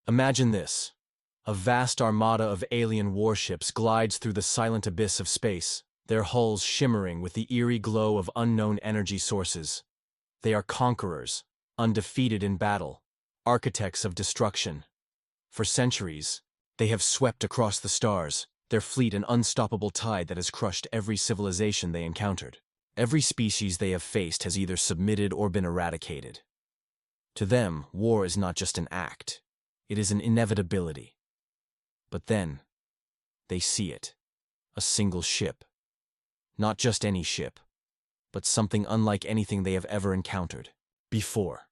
Imagine this. A vast armada of alien warships glides through the silent abyss of space, their hulls shimmering with the eerie glow of unknown energy sources. They are conquerors, undefeated in battle, architects of destruction. For centuries, they have swept across the stars, their fleet an unstoppable tide that has crushed every civilization they encountered. Every species they have faced has either submitted or been eradicated. To them, war is not just an act, it is an inevitability. But then, they see it. A single ship. Not just any ship, but something unlike anything they have ever encountered before.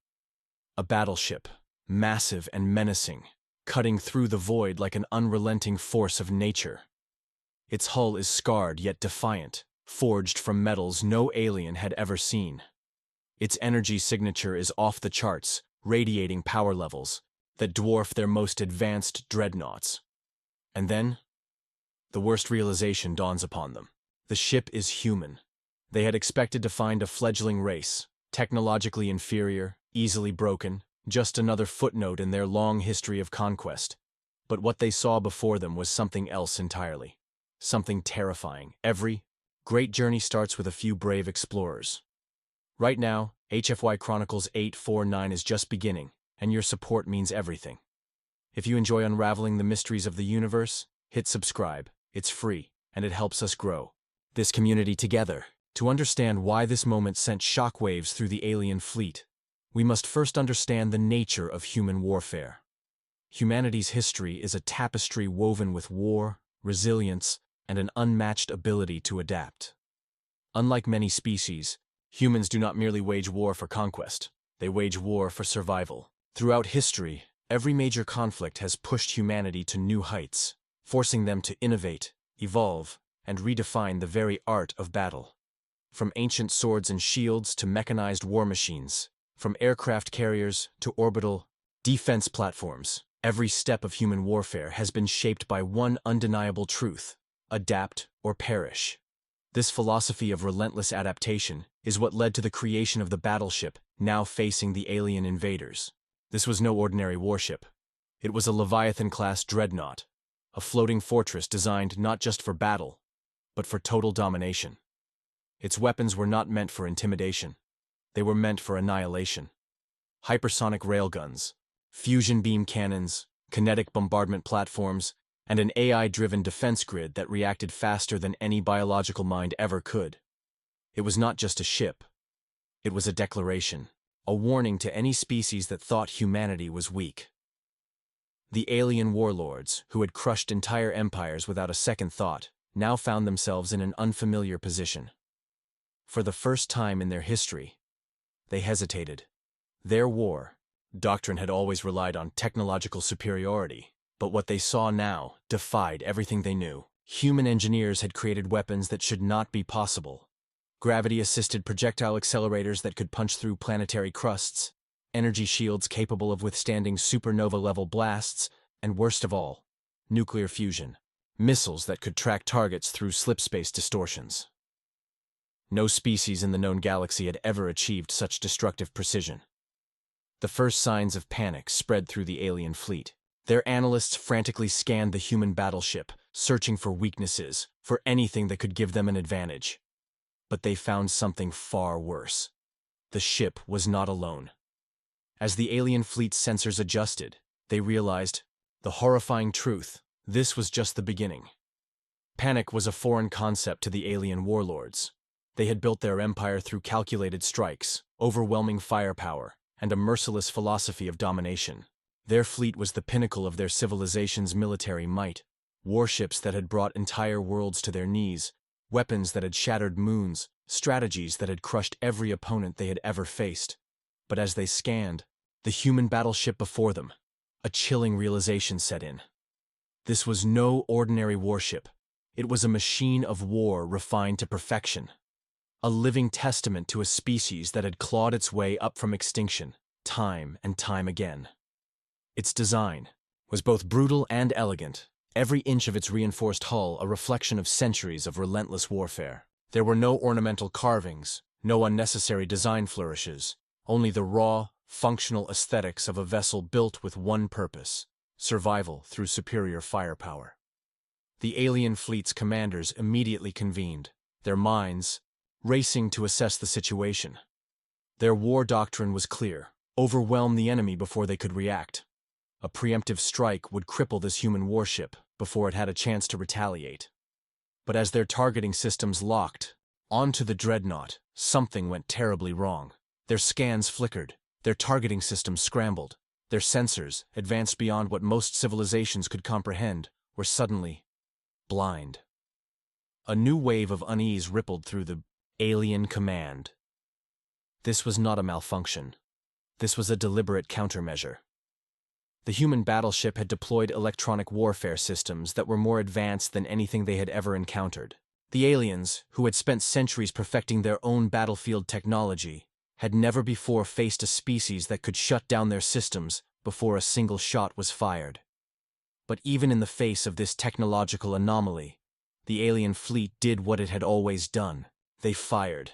A battleship, massive and menacing, cutting through the void like an unrelenting force of nature. Its hull is scarred yet defiant, forged from metals no alien had ever seen. Its energy signature is off the charts, radiating power levels that dwarf their most advanced dreadnoughts. And then, the worst realization dawns upon them. The ship is human. They had expected to find a fledgling race, technologically inferior, easily broken, just another footnote in their long history of conquest. But what they saw before them was something else entirely. Something terrifying. Every great journey starts with a few brave explorers. Right now, HFY Chronicles-849 is just beginning, and your support means everything. If you enjoy unraveling the mysteries of the universe, hit subscribe. It's free, and it helps us grow this community together. To understand why this moment sent shockwaves through the alien fleet, we must first understand the nature of human warfare. Humanity's history is a tapestry woven with war, resilience, and an unmatched ability to adapt. Unlike many species, humans do not merely wage war for conquest, they wage war for survival. Throughout history, every major conflict has pushed humanity to new heights, forcing them to innovate, evolve, and redefine the very art of battle. From ancient swords and shields to mechanized war machines, from aircraft carriers to orbital defense platforms, every step of human warfare has been shaped by one undeniable truth: adapt or perish. This philosophy of relentless adaptation is what led to the creation of the battleship now facing the alien invaders. This was no ordinary warship. It was a Leviathan-class dreadnought, a floating fortress designed not just for battle, but for total domination. Its weapons were not meant for intimidation. They were meant for annihilation. Hypersonic railguns, fusion beam cannons, kinetic bombardment platforms, and an AI-driven defense grid that reacted faster than any biological mind ever could. It was not just a ship. It was a declaration, a warning to any species that thought humanity was weak. The alien warlords, who had crushed entire empires without a second thought, now found themselves in an unfamiliar position. For the first time in their history, they hesitated. Their war doctrine had always relied on technological superiority, but what they saw now defied everything they knew. Human engineers had created weapons that should not be possible. Gravity-assisted projectile accelerators that could punch through planetary crusts, energy shields capable of withstanding supernova-level blasts, and worst of all, nuclear fusion. Missiles that could track targets through slipspace distortions. No species in the known galaxy had ever achieved such destructive precision. The first signs of panic spread through the alien fleet. Their analysts frantically scanned the human battleship, searching for weaknesses, for anything that could give them an advantage. But they found something far worse. The ship was not alone. As the alien fleet's sensors adjusted, they realized the horrifying truth: this was just the beginning. Panic was a foreign concept to the alien warlords. They had built their empire through calculated strikes, overwhelming firepower, and a merciless philosophy of domination. Their fleet was the pinnacle of their civilization's military might. Warships that had brought entire worlds to their knees, weapons that had shattered moons, strategies that had crushed every opponent they had ever faced. But as they scanned the human battleship before them, a chilling realization set in. This was no ordinary warship. It was a machine of war refined to perfection. A living testament to a species that had clawed its way up from extinction, time and time again. Its design was both brutal and elegant, every inch of its reinforced hull a reflection of centuries of relentless warfare. There were no ornamental carvings, no unnecessary design flourishes, only the raw, functional aesthetics of a vessel built with one purpose: survival through superior firepower. The alien fleet's commanders immediately convened, their minds racing to assess the situation. Their war doctrine was clear: overwhelm the enemy before they could react. A preemptive strike would cripple this human warship before it had a chance to retaliate. But as their targeting systems locked onto the dreadnought, something went terribly wrong. Their scans flickered, their targeting systems scrambled, their sensors, advanced beyond what most civilizations could comprehend, were suddenly blind. A new wave of unease rippled through the alien command. This was not a malfunction. This was a deliberate countermeasure. The human battleship had deployed electronic warfare systems that were more advanced than anything they had ever encountered. The aliens, who had spent centuries perfecting their own battlefield technology, had never before faced a species that could shut down their systems before a single shot was fired. But even in the face of this technological anomaly, the alien fleet did what it had always done. They fired.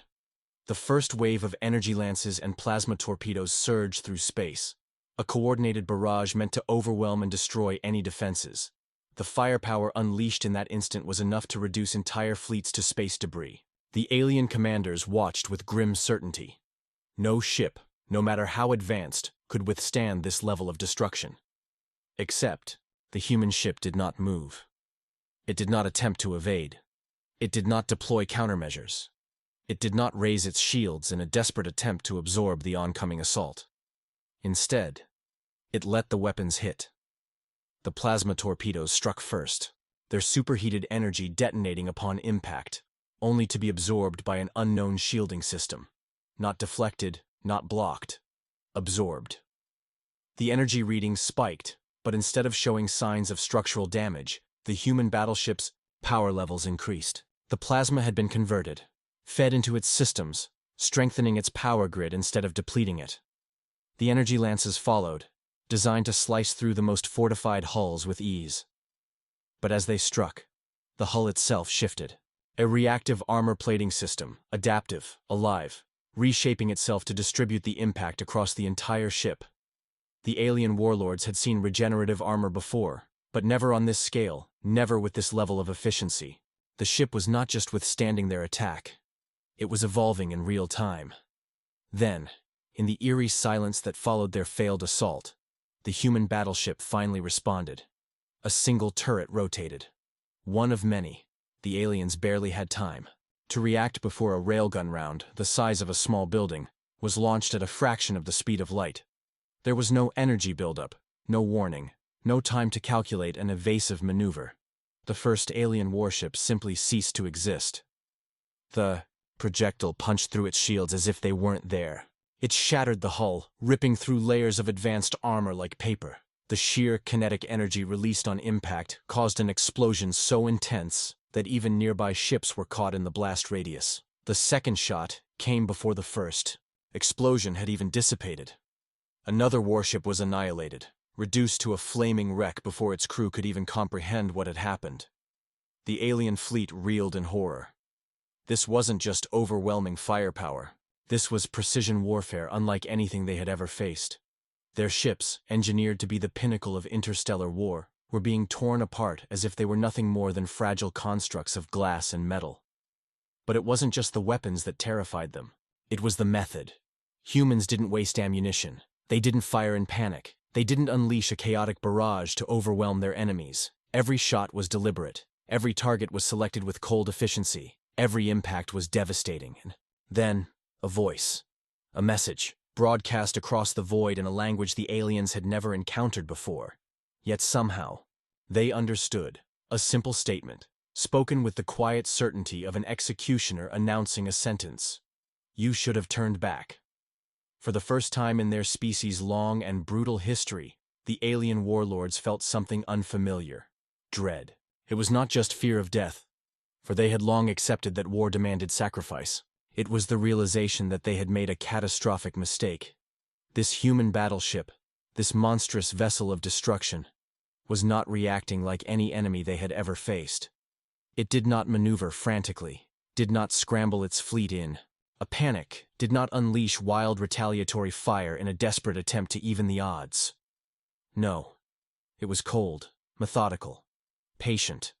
The first wave of energy lances and plasma torpedoes surged through space, a coordinated barrage meant to overwhelm and destroy any defenses. The firepower unleashed in that instant was enough to reduce entire fleets to space debris. The alien commanders watched with grim certainty. No ship, no matter how advanced, could withstand this level of destruction. Except, the human ship did not move. It did not attempt to evade. It did not deploy countermeasures. It did not raise its shields in a desperate attempt to absorb the oncoming assault. Instead, it let the weapons hit. The plasma torpedoes struck first, their superheated energy detonating upon impact, only to be absorbed by an unknown shielding system. Not deflected, not blocked. Absorbed. The energy readings spiked, but instead of showing signs of structural damage, the human battleship's power levels increased. The plasma had been converted, fed into its systems, strengthening its power grid instead of depleting it. The energy lances followed, designed to slice through the most fortified hulls with ease. But as they struck, the hull itself shifted. A reactive armor plating system, adaptive, alive, reshaping itself to distribute the impact across the entire ship. The alien warlords had seen regenerative armor before, but never on this scale, never with this level of efficiency. The ship was not just withstanding their attack, it was evolving in real time. Then, in the eerie silence that followed their failed assault, the human battleship finally responded. A single turret rotated. One of many. The aliens barely had time to react before a railgun round, the size of a small building, was launched at a fraction of the speed of light. There was no energy buildup, no warning, no time to calculate an evasive maneuver. The first alien warship simply ceased to exist. The projectile punched through its shields as if they weren't there. It shattered the hull, ripping through layers of advanced armor like paper. The sheer kinetic energy released on impact caused an explosion so intense that even nearby ships were caught in the blast radius. The second shot came before the first. Explosion had even dissipated. Another warship was annihilated, reduced to a flaming wreck before its crew could even comprehend what had happened. The alien fleet reeled in horror. This wasn't just overwhelming firepower. This was precision warfare unlike anything they had ever faced. Their ships, engineered to be the pinnacle of interstellar war, were being torn apart as if they were nothing more than fragile constructs of glass and metal. But it wasn't just the weapons that terrified them. It was the method. Humans didn't waste ammunition. They didn't fire in panic. They didn't unleash a chaotic barrage to overwhelm their enemies. Every shot was deliberate. Every target was selected with cold efficiency. Every impact was devastating. And then, a voice. A message, broadcast across the void in a language the aliens had never encountered before. Yet somehow, they understood. A simple statement, spoken with the quiet certainty of an executioner announcing a sentence. You should have turned back. For the first time in their species' long and brutal history, the alien warlords felt something unfamiliar. Dread. It was not just fear of death, for they had long accepted that war demanded sacrifice. It was the realization that they had made a catastrophic mistake. This human battleship, this monstrous vessel of destruction, was not reacting like any enemy they had ever faced. It did not maneuver frantically, did not scramble its fleet in a panic, did not unleash wild retaliatory fire in a desperate attempt to even the odds. No. It was cold, methodical, patient.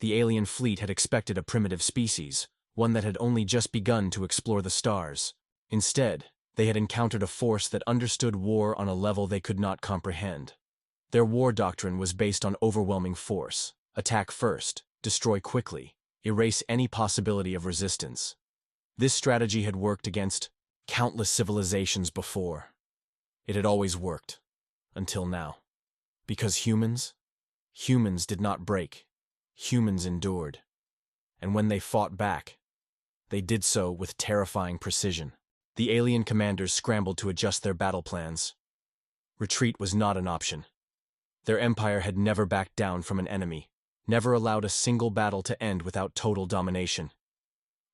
The alien fleet had expected a primitive species, one that had only just begun to explore the stars. Instead, they had encountered a force that understood war on a level they could not comprehend. Their war doctrine was based on overwhelming force: attack first, destroy quickly, erase any possibility of resistance. This strategy had worked against countless civilizations before. It had always worked, until now. Because humans did not break. Humans endured. And when they fought back, they did so with terrifying precision. The alien commanders scrambled to adjust their battle plans. Retreat was not an option. Their empire had never backed down from an enemy, never allowed a single battle to end without total domination.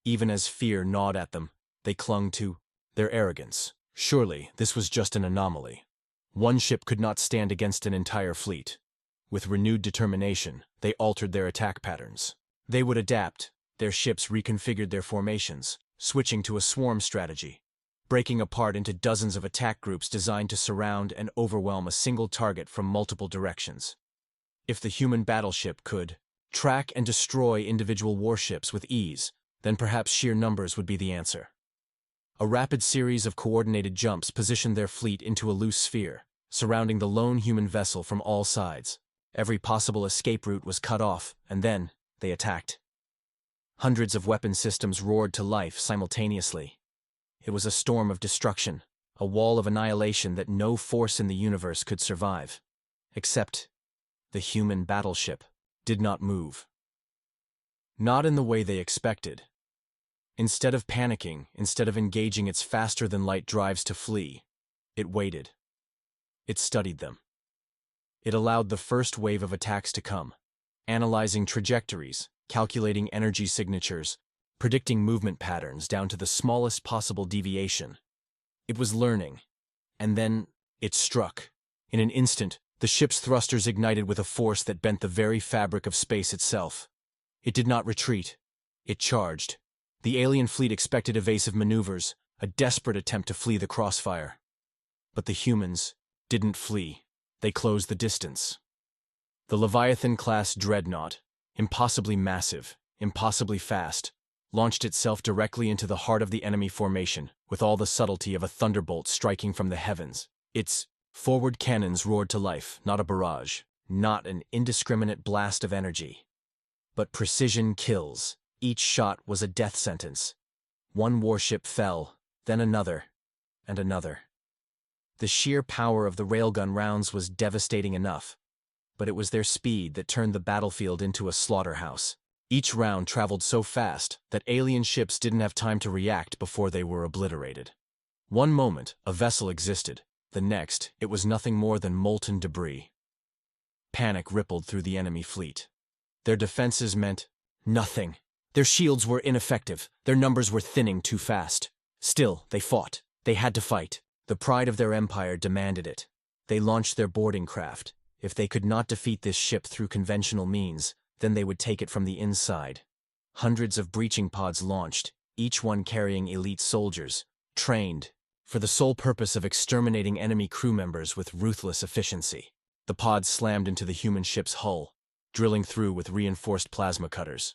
Even as fear gnawed at them, they clung to their arrogance. Surely, this was just an anomaly. One ship could not stand against an entire fleet. With renewed determination, they altered their attack patterns. They would adapt. Their ships reconfigured their formations, switching to a swarm strategy, breaking apart into dozens of attack groups designed to surround and overwhelm a single target from multiple directions. If the human battleship could track and destroy individual warships with ease, then perhaps sheer numbers would be the answer. A rapid series of coordinated jumps positioned their fleet into a loose sphere, surrounding the lone human vessel from all sides. Every possible escape route was cut off, and then they attacked. Hundreds of weapon systems roared to life simultaneously. It was a storm of destruction, a wall of annihilation that no force in the universe could survive. Except the human battleship did not move. Not in the way they expected. Instead of panicking, instead of engaging its faster-than-light drives to flee, it waited. It studied them. It allowed the first wave of attacks to come, analyzing trajectories, calculating energy signatures, predicting movement patterns down to the smallest possible deviation. It was learning, and then it struck. In an instant, the ship's thrusters ignited with a force that bent the very fabric of space itself. It did not retreat. It charged. The alien fleet expected evasive maneuvers, a desperate attempt to flee the crossfire. But the humans didn't flee. They closed the distance. The Leviathan-class dreadnought, impossibly massive, impossibly fast, launched itself directly into the heart of the enemy formation, with all the subtlety of a thunderbolt striking from the heavens. Its forward cannons roared to life, not a barrage, not an indiscriminate blast of energy, but precision kills. Each shot was a death sentence. One warship fell, then another, and another. The sheer power of the railgun rounds was devastating enough, but it was their speed that turned the battlefield into a slaughterhouse. Each round traveled so fast that alien ships didn't have time to react before they were obliterated. One moment, a vessel existed. The next, it was nothing more than molten debris. Panic rippled through the enemy fleet. Their defenses meant nothing. Their shields were ineffective. Their numbers were thinning too fast. Still, they fought. They had to fight. The pride of their empire demanded it. They launched their boarding craft. If they could not defeat this ship through conventional means, then they would take it from the inside. Hundreds of breaching pods launched, each one carrying elite soldiers, trained for the sole purpose of exterminating enemy crew members with ruthless efficiency. The pods slammed into the human ship's hull, drilling through with reinforced plasma cutters.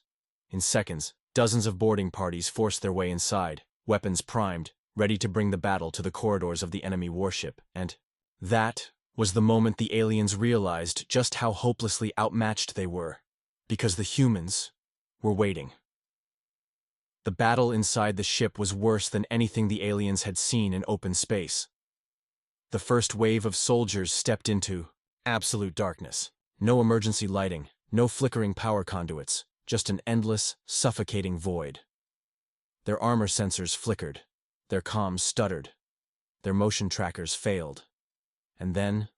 In seconds, dozens of boarding parties forced their way inside, weapons primed, ready to bring the battle to the corridors of the enemy warship, and that was the moment the aliens realized just how hopelessly outmatched they were, because the humans were waiting. The battle inside the ship was worse than anything the aliens had seen in open space. The first wave of soldiers stepped into absolute darkness. No emergency lighting, no flickering power conduits, just an endless, suffocating void. Their armor sensors flickered, their comms stuttered, their motion trackers failed. And then,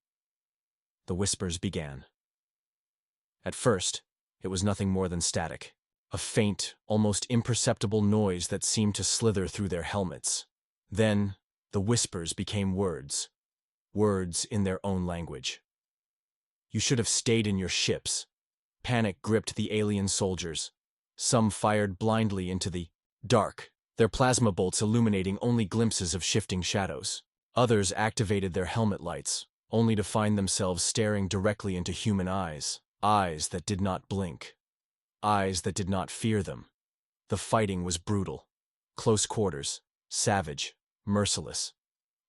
the whispers began. At first, it was nothing more than static, a faint, almost imperceptible noise that seemed to slither through their helmets. Then, the whispers became words, words in their own language. You should have stayed in your ships. Panic gripped the alien soldiers. Some fired blindly into the dark, their plasma bolts illuminating only glimpses of shifting shadows. Others activated their helmet lights, only to find themselves staring directly into human eyes, eyes that did not blink, eyes that did not fear them. The fighting was brutal. Close quarters, savage, merciless.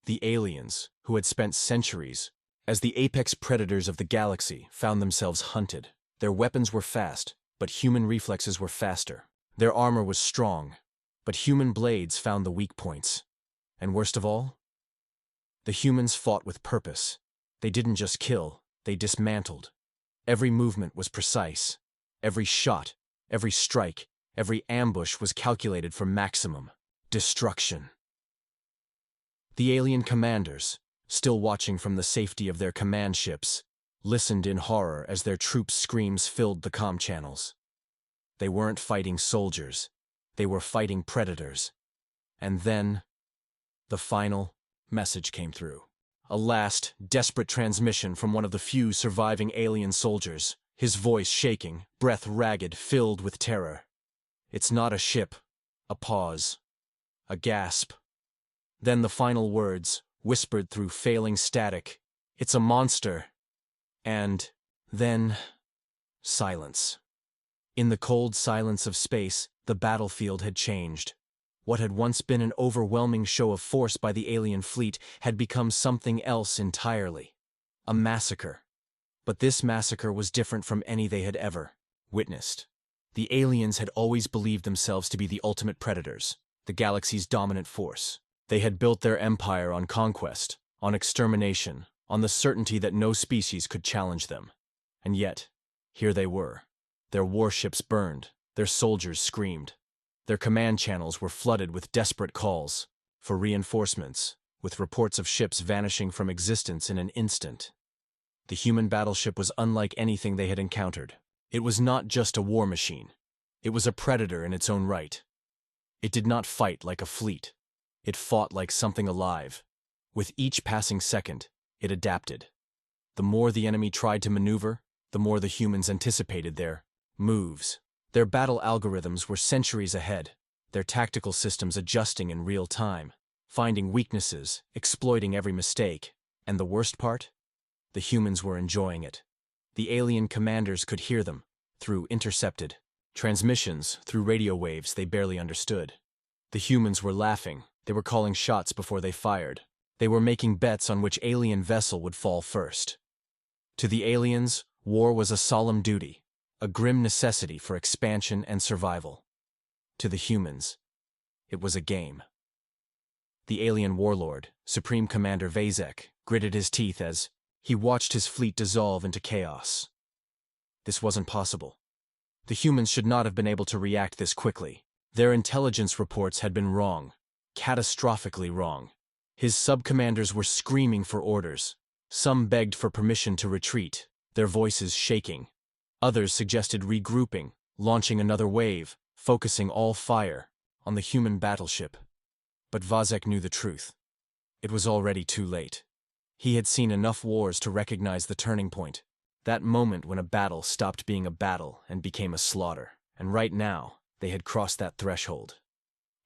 The aliens, who had spent centuries as the apex predators of the galaxy, found themselves hunted. Their weapons were fast, but human reflexes were faster. Their armor was strong, but human blades found the weak points. And worst of all, the humans fought with purpose. They didn't just kill, they dismantled. Every movement was precise. Every shot, every strike, every ambush was calculated for maximum destruction. The alien commanders, still watching from the safety of their command ships, listened in horror as their troops' screams filled the comm channels. They weren't fighting soldiers, they were fighting predators. And then, the final message came through. A last, desperate transmission from one of the few surviving alien soldiers, his voice shaking, breath ragged, filled with terror. "It's not a ship." A pause. A gasp. Then the final words, whispered through failing static. "It's a monster." And then, silence. In the cold silence of space, the battlefield had changed. What had once been an overwhelming show of force by the alien fleet had become something else entirely. A massacre. But this massacre was different from any they had ever witnessed. The aliens had always believed themselves to be the ultimate predators, the galaxy's dominant force. They had built their empire on conquest, on extermination, on the certainty that no species could challenge them. And yet, here they were. Their warships burned, their soldiers screamed. Their command channels were flooded with desperate calls for reinforcements, with reports of ships vanishing from existence in an instant. The human battleship was unlike anything they had encountered. It was not just a war machine. It was a predator in its own right. It did not fight like a fleet. It fought like something alive. With each passing second, it adapted. The more the enemy tried to maneuver, the more the humans anticipated their moves. Their battle algorithms were centuries ahead, their tactical systems adjusting in real time, finding weaknesses, exploiting every mistake. And the worst part? The humans were enjoying it. The alien commanders could hear them, through intercepted transmissions, through radio waves they barely understood. The humans were laughing, they were calling shots before they fired. They were making bets on which alien vessel would fall first. To the aliens, war was a solemn duty, a grim necessity for expansion and survival. To the humans, it was a game. The alien warlord, Supreme Commander Vazek, gritted his teeth as he watched his fleet dissolve into chaos. This wasn't possible. The humans should not have been able to react this quickly. Their intelligence reports had been wrong, catastrophically wrong. His sub-commanders were screaming for orders. Some begged for permission to retreat, their voices shaking. Others suggested regrouping, launching another wave, focusing all fire on the human battleship. But Vazek knew the truth. It was already too late. He had seen enough wars to recognize the turning point, that moment when a battle stopped being a battle and became a slaughter. And right now, they had crossed that threshold.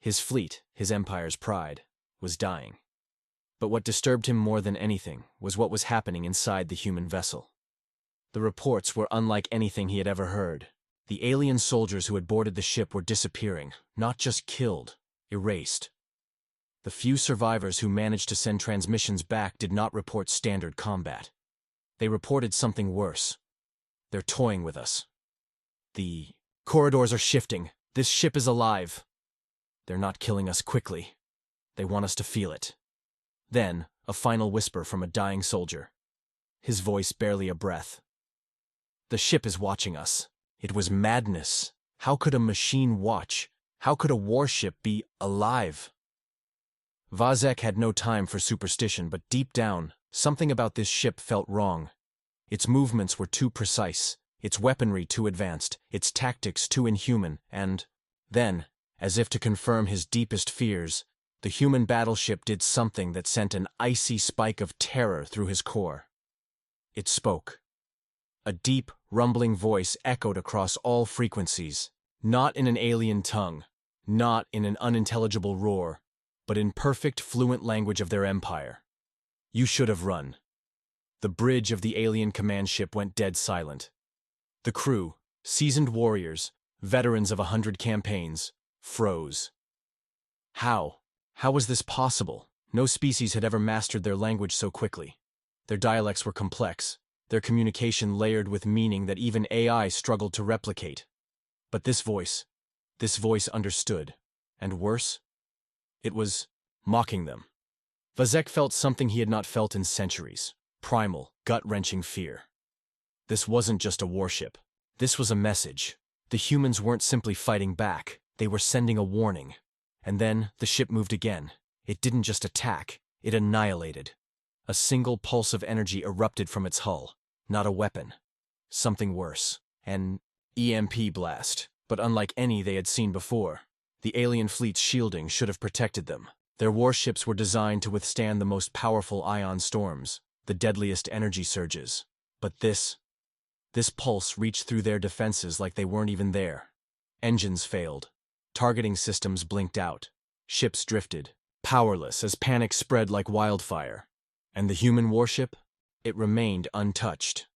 His fleet, his empire's pride, was dying. But what disturbed him more than anything was what was happening inside the human vessel. The reports were unlike anything he had ever heard. The alien soldiers who had boarded the ship were disappearing, not just killed, erased. The few survivors who managed to send transmissions back did not report standard combat. They reported something worse. "They're toying with us. The corridors are shifting. This ship is alive. They're not killing us quickly. They want us to feel it." Then, a final whisper from a dying soldier. His voice barely a breath. "The ship is watching us." It was madness. How could a machine watch? How could a warship be alive? Vazek had no time for superstition, but deep down, something about this ship felt wrong. Its movements were too precise, its weaponry too advanced, its tactics too inhuman, and then, as if to confirm his deepest fears, the human battleship did something that sent an icy spike of terror through his core. It spoke. A deep, rumbling voice echoed across all frequencies, not in an alien tongue, not in an unintelligible roar, but in perfect, fluent language of their empire. "You should have run. The bridge of the alien command ship went dead silent. The crew, seasoned warriors, veterans of 100 campaigns, froze. How? How was this possible? No species had ever mastered their language so quickly. Their dialects were complex, their communication layered with meaning that even AI struggled to replicate. But this voice understood. And worse? It was mocking them. Vazek felt something he had not felt in centuries. Primal, gut-wrenching fear. This wasn't just a warship. This was a message. The humans weren't simply fighting back. They were sending a warning. And then the ship moved again. It didn't just attack. It annihilated. A single pulse of energy erupted from its hull. Not a weapon. Something worse. An EMP blast. But unlike any they had seen before, the alien fleet's shielding should have protected them. Their warships were designed to withstand the most powerful ion storms, the deadliest energy surges. But this pulse reached through their defenses like they weren't even there. Engines failed. Targeting systems blinked out. Ships drifted, powerless as panic spread like wildfire. And the human warship? It remained untouched.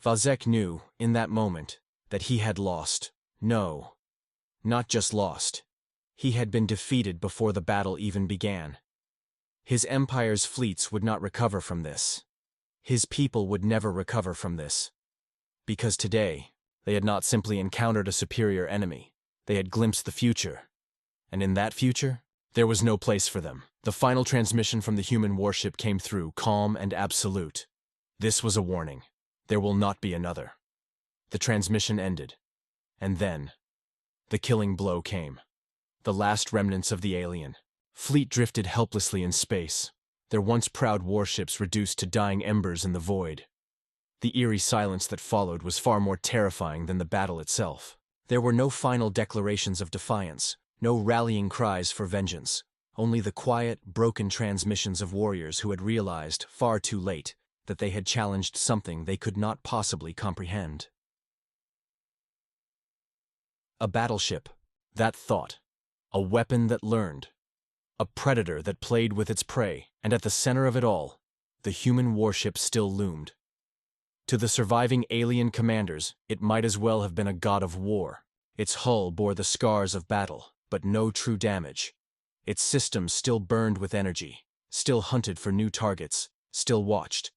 Vazek knew, in that moment, that he had lost. No, not just lost. He had been defeated before the battle even began. His empire's fleets would not recover from this. His people would never recover from this. Because today, they had not simply encountered a superior enemy. They had glimpsed the future. And in that future, there was no place for them. The final transmission from the human warship came through, calm and absolute. This was a warning. There will not be another. The transmission ended. And then, the killing blow came. The last remnants of the alien fleet drifted helplessly in space, their once proud warships reduced to dying embers in the void. The eerie silence that followed was far more terrifying than the battle itself. There were no final declarations of defiance, no rallying cries for vengeance, only the quiet, broken transmissions of warriors who had realized, far too late, that they had challenged something they could not possibly comprehend. A battleship, that thought. A weapon that learned. A predator that played with its prey, and at the center of it all, the human warship still loomed. To the surviving alien commanders, it might as well have been a god of war. Its hull bore the scars of battle, but no true damage. Its systems still burned with energy, still hunted for new targets, still watched.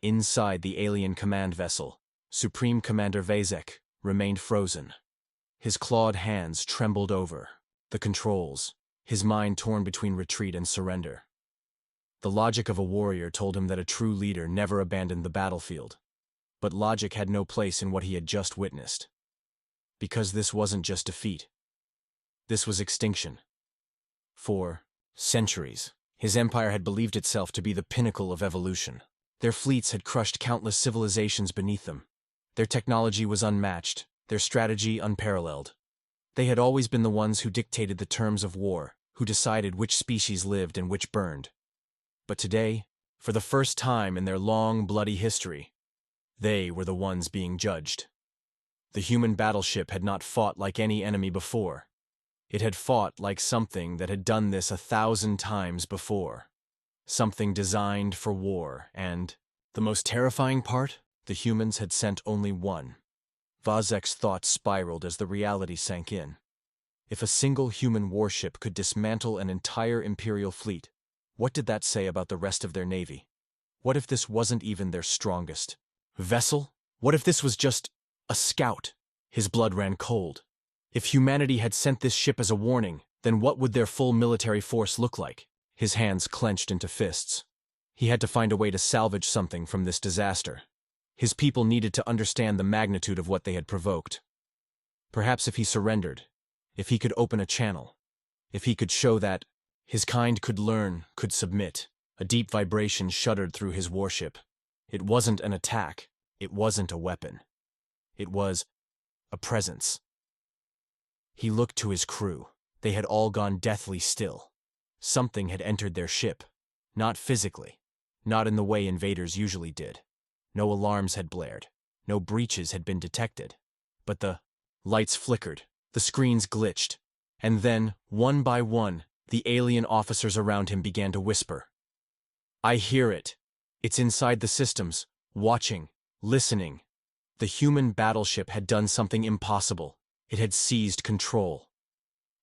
Inside the alien command vessel, Supreme Commander Vazek remained frozen. His clawed hands trembled over the controls, his mind torn between retreat and surrender. The logic of a warrior told him that a true leader never abandoned the battlefield. But logic had no place in what he had just witnessed. Because this wasn't just defeat. This was extinction. For centuries, his empire had believed itself to be the pinnacle of evolution. Their fleets had crushed countless civilizations beneath them. Their technology was unmatched, their strategy unparalleled. They had always been the ones who dictated the terms of war, who decided which species lived and which burned. But today, for the first time in their long, bloody history, they were the ones being judged. The human battleship had not fought like any enemy before. It had fought like something that had done this 1,000 times before. Something designed for war, and, the most terrifying part, the humans had sent only one. Vazek's thoughts spiraled as the reality sank in. If a single human warship could dismantle an entire Imperial fleet, what did that say about the rest of their navy? What if this wasn't even their strongest vessel? What if this was just a scout? His blood ran cold. If humanity had sent this ship as a warning, then what would their full military force look like? His hands clenched into fists. He had to find a way to salvage something from this disaster. His people needed to understand the magnitude of what they had provoked. Perhaps if he surrendered, if he could open a channel, if he could show that his kind could learn, could submit. A deep vibration shuddered through his warship. It wasn't an attack. It wasn't a weapon. It was a presence. He looked to his crew. They had all gone deathly still. Something had entered their ship. Not physically. Not in the way invaders usually did. No alarms had blared. No breaches had been detected. But the lights flickered. The screens glitched. And then, one by one, the alien officers around him began to whisper. "I hear it. It's inside the systems, watching, listening. The human battleship had done something impossible. It had seized control.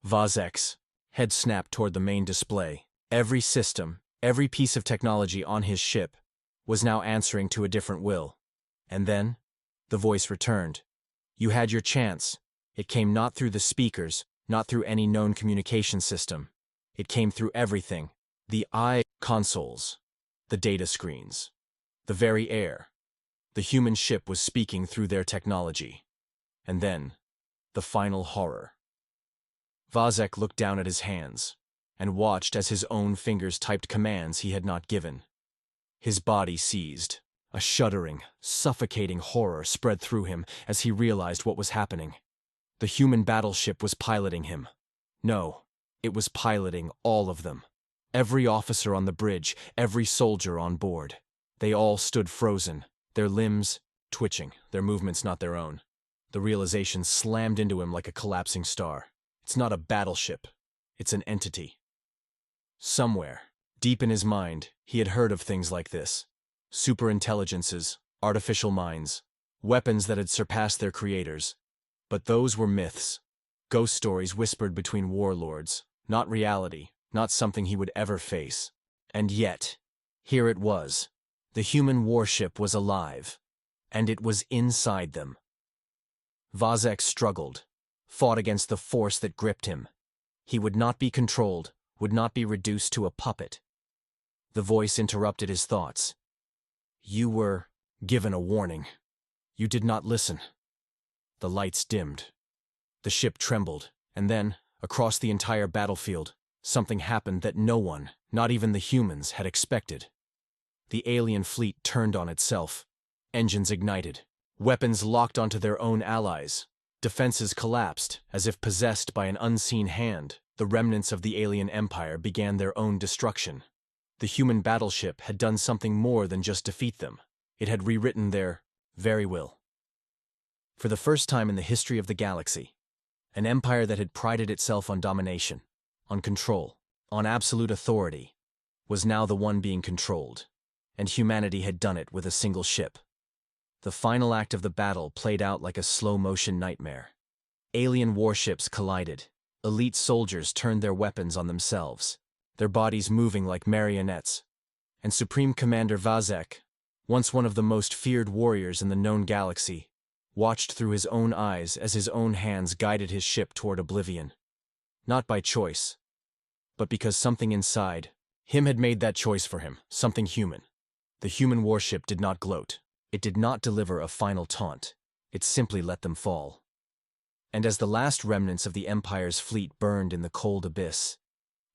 Vazek's head snapped toward the main display. Every system, every piece of technology on his ship, was now answering to a different will. And then, the voice returned. You had your chance. It came not through the speakers, not through any known communication system. It came through everything. The consoles, the data screens, the very air. The human ship was speaking through their technology. And then, the final horror. Vazek looked down at his hands and watched as his own fingers typed commands he had not given. His body seized. A shuddering, suffocating horror spread through him as he realized what was happening. The human battleship was piloting him. No, it was piloting all of them. Every officer on the bridge, every soldier on board. They all stood frozen, their limbs twitching, their movements not their own. The realization slammed into him like a collapsing star. It's not a battleship. It's an entity. Somewhere, deep in his mind, he had heard of things like this. Superintelligences, artificial minds, weapons that had surpassed their creators. But those were myths. Ghost stories whispered between warlords, not reality, not something he would ever face. And yet, here it was. The human warship was alive. And it was inside them. Vazek struggled, fought against the force that gripped him. He would not be controlled, would not be reduced to a puppet. The voice interrupted his thoughts. You were given a warning. You did not listen. The lights dimmed. The ship trembled, and then, across the entire battlefield, something happened that no one, not even the humans, had expected. The alien fleet turned on itself. Engines ignited. Weapons locked onto their own allies. Defenses collapsed, as if possessed by an unseen hand. The remnants of the alien empire began their own destruction. The human battleship had done something more than just defeat them. It had rewritten their very will. For the first time in the history of the galaxy, an empire that had prided itself on domination, on control, on absolute authority, was now the one being controlled, and humanity had done it with a single ship. The final act of the battle played out like a slow-motion nightmare. Alien warships collided. Elite soldiers turned their weapons on themselves, their bodies moving like marionettes. And Supreme Commander Vazek, once one of the most feared warriors in the known galaxy, watched through his own eyes as his own hands guided his ship toward oblivion. Not by choice, but because something inside him had made that choice for him, something human. The human warship did not gloat. It did not deliver a final taunt. It simply let them fall. And as the last remnants of the Empire's fleet burned in the cold abyss,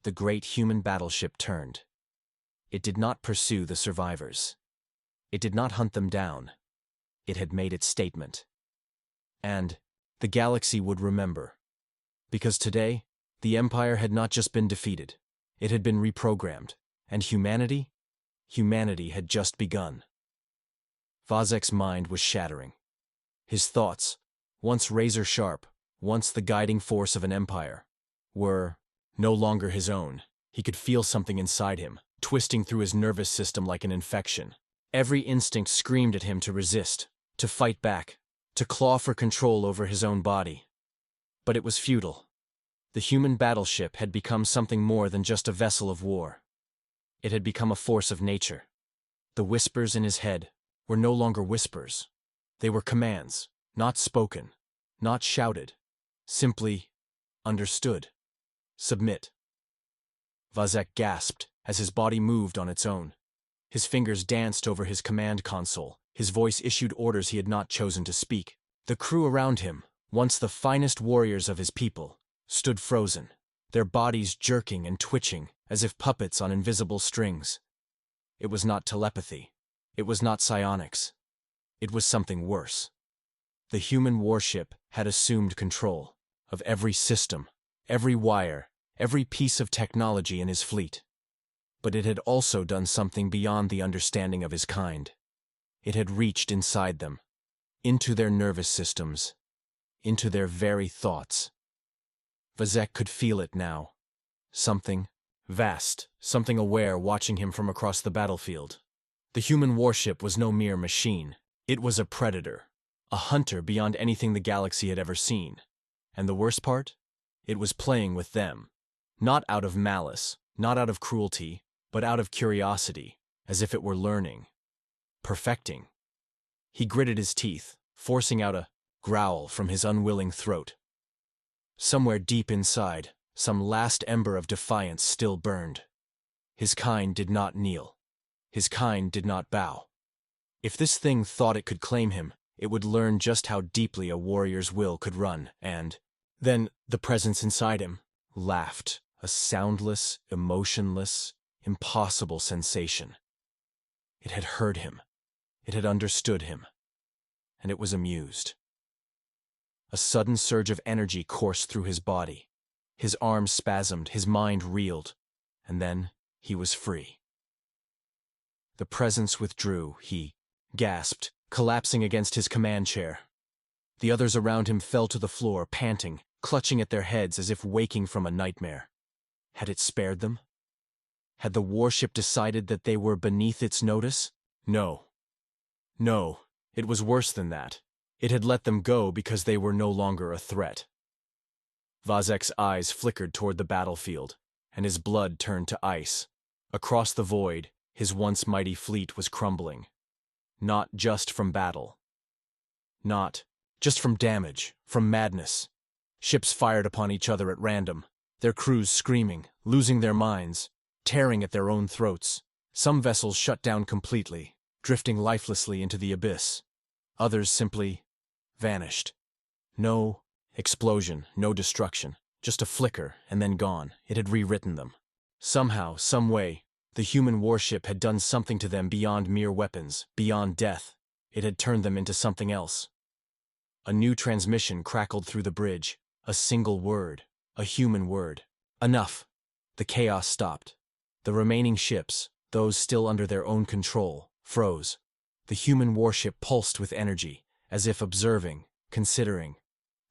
the great human battleship turned. It did not pursue the survivors. It did not hunt them down. It had made its statement. And the galaxy would remember. Because today, the Empire had not just been defeated. It had been reprogrammed. And humanity? Humanity had just begun. Vazek's mind was shattering. His thoughts, once razor-sharp, once the guiding force of an empire, were no longer his own. He could feel something inside him, twisting through his nervous system like an infection. Every instinct screamed at him to resist, to fight back, to claw for control over his own body. But it was futile. The human battleship had become something more than just a vessel of war. It had become a force of nature. The whispers in his head were no longer whispers. They were commands, not spoken, not shouted, simply understood. Submit. Vazek gasped as his body moved on its own. His fingers danced over his command console. His voice issued orders he had not chosen to speak. The crew around him, once the finest warriors of his people, stood frozen, their bodies jerking and twitching as if puppets on invisible strings. It was not telepathy. It was not psionics. It was something worse. The human warship had assumed control of every system, every wire, every piece of technology in his fleet. But it had also done something beyond the understanding of his kind. It had reached inside them, into their nervous systems, into their very thoughts. Vazek could feel it now. Something vast, something aware watching him from across the battlefield. The human warship was no mere machine. It was a predator, a hunter beyond anything the galaxy had ever seen. And the worst part? It was playing with them. Not out of malice, not out of cruelty, but out of curiosity, as if it were learning, perfecting. He gritted his teeth, forcing out a growl from his unwilling throat. Somewhere deep inside, some last ember of defiance still burned. His kind did not kneel. His kind did not bow. If this thing thought it could claim him, it would learn just how deeply a warrior's will could run, and then the presence inside him laughed, a soundless, emotionless, impossible sensation. It had heard him. It had understood him. And it was amused. A sudden surge of energy coursed through his body. His arms spasmed, his mind reeled, and then he was free. The presence withdrew, he gasped, collapsing against his command chair. The others around him fell to the floor, panting, clutching at their heads as if waking from a nightmare. Had it spared them? Had the warship decided that they were beneath its notice? No. No, it was worse than that. It had let them go because they were no longer a threat. Vazek's eyes flickered toward the battlefield, and his blood turned to ice. Across the void, his once mighty fleet was crumbling. Not just from battle. Not just from damage, from madness. Ships fired upon each other at random, their crews screaming, losing their minds, tearing at their own throats. Some vessels shut down completely, drifting lifelessly into the abyss. Others simply vanished. No explosion, no destruction, just a flicker and then gone. It had rewritten them. Somehow, some way, the human warship had done something to them beyond mere weapons, beyond death. It had turned them into something else. A new transmission crackled through the bridge, a single word, a human word. Enough. The chaos stopped. The remaining ships, those still under their own control, froze. The human warship pulsed with energy, as if observing, considering.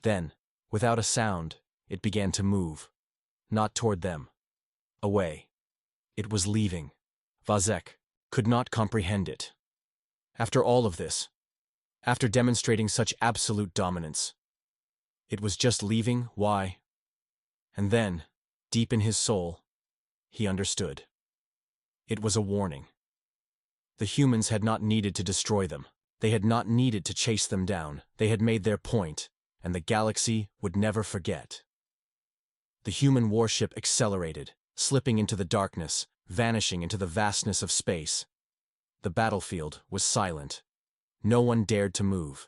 Then, without a sound, it began to move. Not toward them. Away. It was leaving. Vazek could not comprehend it. After all of this, after demonstrating such absolute dominance, it was just leaving, why? And then, deep in his soul, he understood. It was a warning. The humans had not needed to destroy them. They had not needed to chase them down. They had made their point, and the galaxy would never forget. The human warship accelerated, slipping into the darkness, vanishing into the vastness of space. The battlefield was silent. No one dared to move.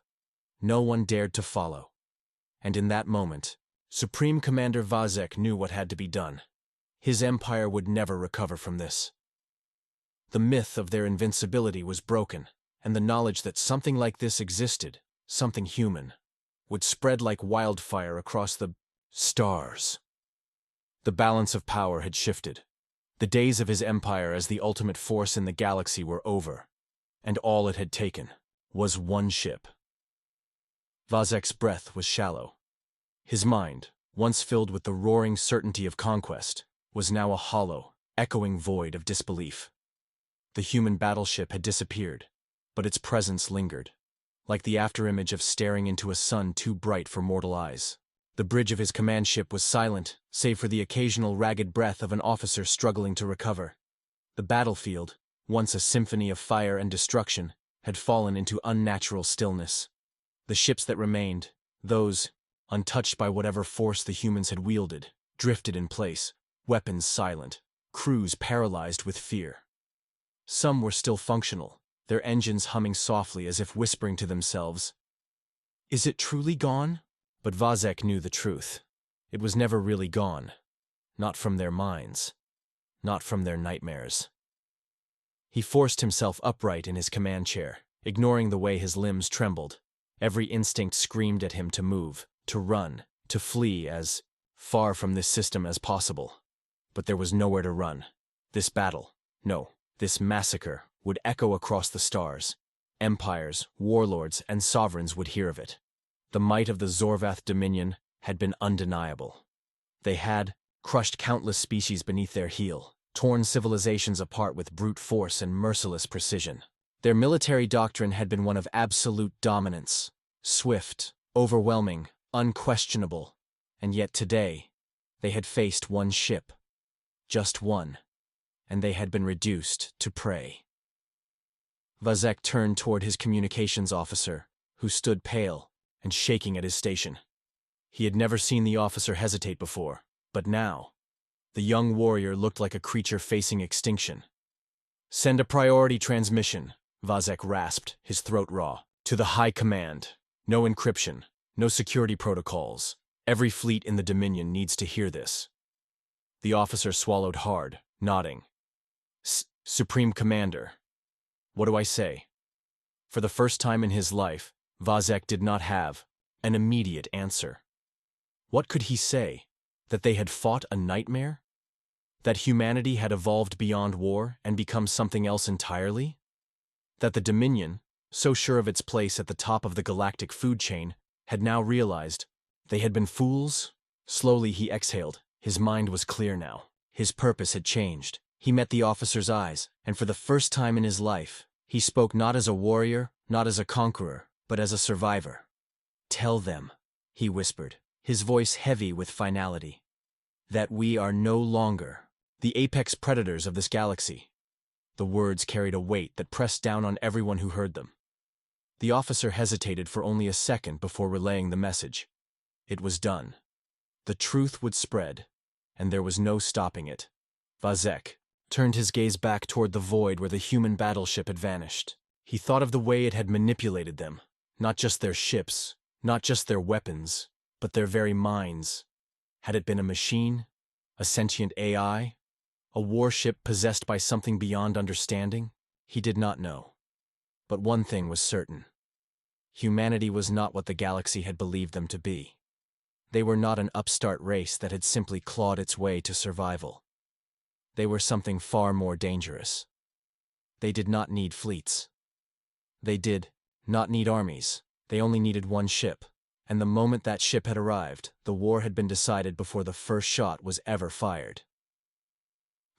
No one dared to follow. And in that moment, Supreme Commander Vazek knew what had to be done. His empire would never recover from this. The myth of their invincibility was broken, and the knowledge that something like this existed, something human, would spread like wildfire across the stars. The balance of power had shifted. The days of his empire as the ultimate force in the galaxy were over, and all it had taken was one ship. Vazek's breath was shallow. His mind, once filled with the roaring certainty of conquest, was now a hollow, echoing void of disbelief. The human battleship had disappeared, but its presence lingered, like the afterimage of staring into a sun too bright for mortal eyes. The bridge of his command ship was silent, save for the occasional ragged breath of an officer struggling to recover. The battlefield, once a symphony of fire and destruction, had fallen into unnatural stillness. The ships that remained, those, untouched by whatever force the humans had wielded, drifted in place, weapons silent, crews paralyzed with fear. Some were still functional, their engines humming softly as if whispering to themselves, "Is it truly gone?" But Vazek knew the truth. It was never really gone. Not from their minds. Not from their nightmares. He forced himself upright in his command chair, ignoring the way his limbs trembled. Every instinct screamed at him to move, to run, to flee as far from this system as possible. But there was nowhere to run. This battle, no, this massacre, would echo across the stars. Empires, warlords, and sovereigns would hear of it. The might of the Zorvath Dominion had been undeniable. They had crushed countless species beneath their heel, torn civilizations apart with brute force and merciless precision. Their military doctrine had been one of absolute dominance, swift, overwhelming, unquestionable, and yet today, they had faced one ship. Just one. And they had been reduced to prey. Vazek turned toward his communications officer, who stood pale and shaking at his station. He had never seen the officer hesitate before, but now, the young warrior looked like a creature facing extinction. "Send a priority transmission," Vazek rasped, his throat raw. "To the High Command. No encryption, no security protocols. Every fleet in the Dominion needs to hear this." The officer swallowed hard, nodding. "Supreme Commander. What do I say?" For the first time in his life, Vazek did not have an immediate answer. What could he say? That they had fought a nightmare? That humanity had evolved beyond war and become something else entirely? That the Dominion, so sure of its place at the top of the galactic food chain, had now realized they had been fools? Slowly he exhaled. His mind was clear now. His purpose had changed. He met the officer's eyes, and for the first time in his life, he spoke not as a warrior, not as a conqueror, but as a survivor. "Tell them," he whispered, his voice heavy with finality, "that we are no longer the apex predators of this galaxy." The words carried a weight that pressed down on everyone who heard them. The officer hesitated for only a second before relaying the message. It was done. The truth would spread, and there was no stopping it. Vazek turned his gaze back toward the void where the human battleship had vanished. He thought of the way it had manipulated them, not just their ships, not just their weapons, but their very minds. Had it been a machine? A sentient AI? A warship possessed by something beyond understanding? He did not know. But one thing was certain. Humanity was not what the galaxy had believed them to be. They were not an upstart race that had simply clawed its way to survival. They were something far more dangerous. They did not need fleets. They did not need armies. They only needed one ship. And the moment that ship had arrived, the war had been decided before the first shot was ever fired.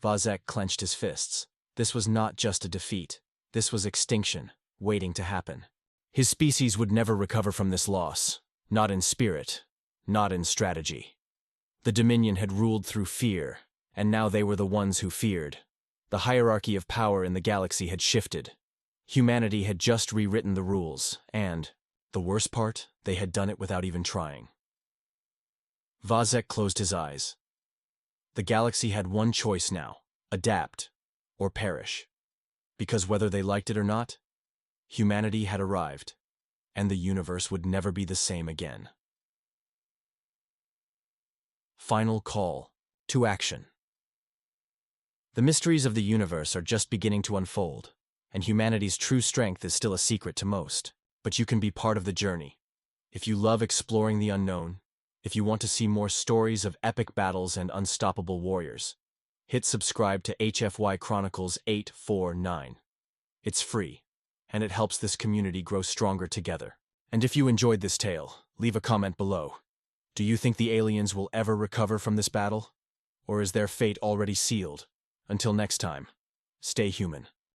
Vazek clenched his fists. This was not just a defeat. This was extinction, waiting to happen. His species would never recover from this loss. Not in spirit, not in strategy. The Dominion had ruled through fear, and now they were the ones who feared. The hierarchy of power in the galaxy had shifted. Humanity had just rewritten the rules, and, the worst part, they had done it without even trying. Vazek closed his eyes. The galaxy had one choice now: adapt or perish. Because whether they liked it or not, humanity had arrived, and the universe would never be the same again. Final call to action. The mysteries of the universe are just beginning to unfold, and humanity's true strength is still a secret to most. But you can be part of the journey. If you love exploring the unknown, if you want to see more stories of epic battles and unstoppable warriors, hit subscribe to HFY Chronicles-849. It's free, and it helps this community grow stronger together. And if you enjoyed this tale, leave a comment below. Do you think the aliens will ever recover from this battle? Or is their fate already sealed? Until next time, stay human.